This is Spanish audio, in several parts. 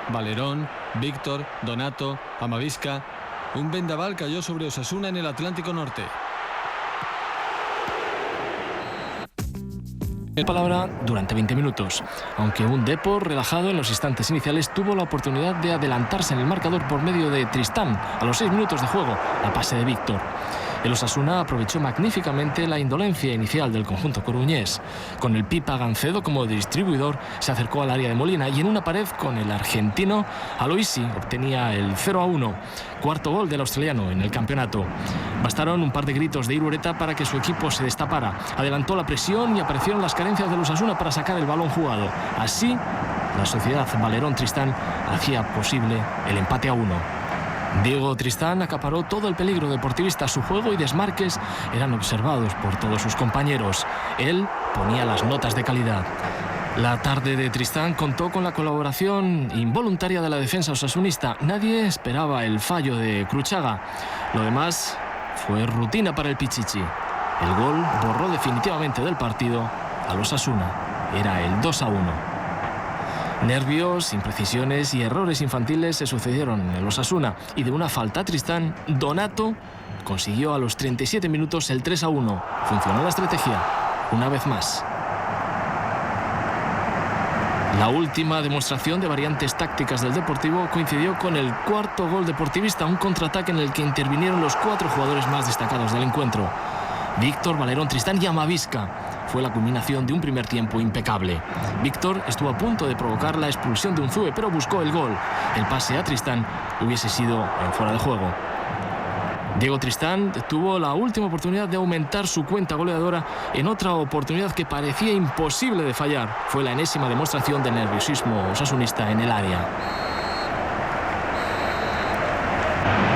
Valerón, Víctor, Donato, Amavisca. Un vendaval cayó sobre Osasuna en el Atlántico Norte. El palabra durante 20 minutos, aunque un Depor relajado en los instantes iniciales tuvo la oportunidad de adelantarse en el marcador por medio de Tristán a los 6 minutos de juego, a pase de Víctor. El Osasuna aprovechó magníficamente la indolencia inicial del conjunto coruñés. Con el Pipa Gancedo como distribuidor, se acercó al área de Molina y en una pared con el argentino Aloisi obtenía el 0-1, cuarto gol del australiano en el campeonato. Bastaron un par de gritos de Irureta para que su equipo se destapara. Adelantó la presión y aparecieron las carencias del Osasuna para sacar el balón jugado. Así, la sociedad Valerón-Tristán hacía posible el empate a 1. Diego Tristán acaparó todo el peligro deportivista. Su juego y desmarques eran observados por todos sus compañeros. Él ponía las notas de calidad. La tarde de Tristán contó con la colaboración involuntaria de la defensa osasunista. Nadie esperaba el fallo de Cruchaga. Lo demás fue rutina para el Pichichi. El gol borró definitivamente del partido al Osasuna. Era el 2-1. Nervios, imprecisiones y errores infantiles se sucedieron en el Osasuna y de una falta a Tristán, Donato consiguió a los 37 minutos el 3-1. Funcionó la estrategia, una vez más. La última demostración de variantes tácticas del Deportivo coincidió con el cuarto gol deportivista, un contraataque en el que intervinieron los 4 jugadores más destacados del encuentro: Víctor, Valerón, Tristán y Amavisca. Fue la culminación de un primer tiempo impecable. Víctor estuvo a punto de provocar la expulsión de Unzúe, pero buscó el gol. El pase a Tristán hubiese sido en fuera de juego. Diego Tristán tuvo la última oportunidad de aumentar su cuenta goleadora en otra oportunidad que parecía imposible de fallar. Fue la enésima demostración de nerviosismo osasunista en el área.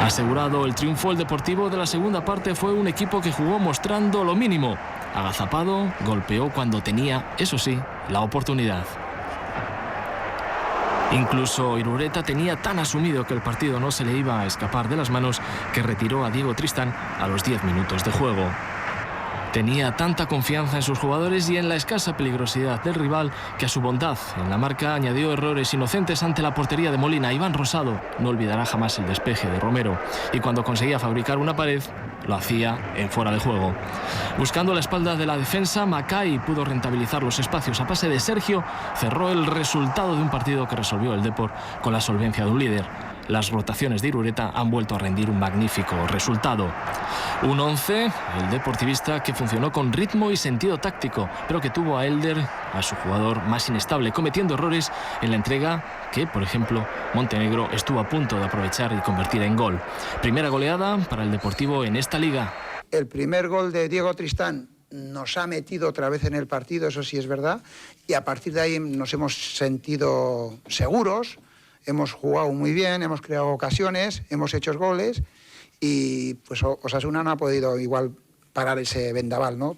Asegurado el triunfo, el Deportivo de la segunda parte fue un equipo que jugó mostrando lo mínimo. Agazapado, golpeó cuando tenía, eso sí, la oportunidad. Incluso Irureta tenía tan asumido que el partido no se le iba a escapar de las manos que retiró a Diego Tristán a los 10 minutos de juego. Tenía tanta confianza en sus jugadores y en la escasa peligrosidad del rival que a su bondad en la marca añadió errores inocentes ante la portería de Molina. Iván Rosado no olvidará jamás el despeje de Romero y cuando conseguía fabricar una pared lo hacía en fuera de juego. Buscando la espalda de la defensa, Macay pudo rentabilizar los espacios a pase de Sergio. Cerró el resultado de un partido que resolvió el Depor con la solvencia de un líder. Las rotaciones de Irureta han vuelto a rendir un magnífico resultado. Un 11, el deportivista que funcionó con ritmo y sentido táctico, pero que tuvo a Elder, a su jugador más inestable, cometiendo errores en la entrega que, por ejemplo, Montenegro estuvo a punto de aprovechar y convertir en gol. Primera goleada para el Deportivo en esta liga. El primer gol de Diego Tristán nos ha metido otra vez en el partido, eso sí es verdad, y a partir de ahí nos hemos sentido seguros. Hemos jugado muy bien, hemos creado ocasiones, hemos hecho goles y pues Osasuna no ha podido igual parar ese vendaval, ¿no?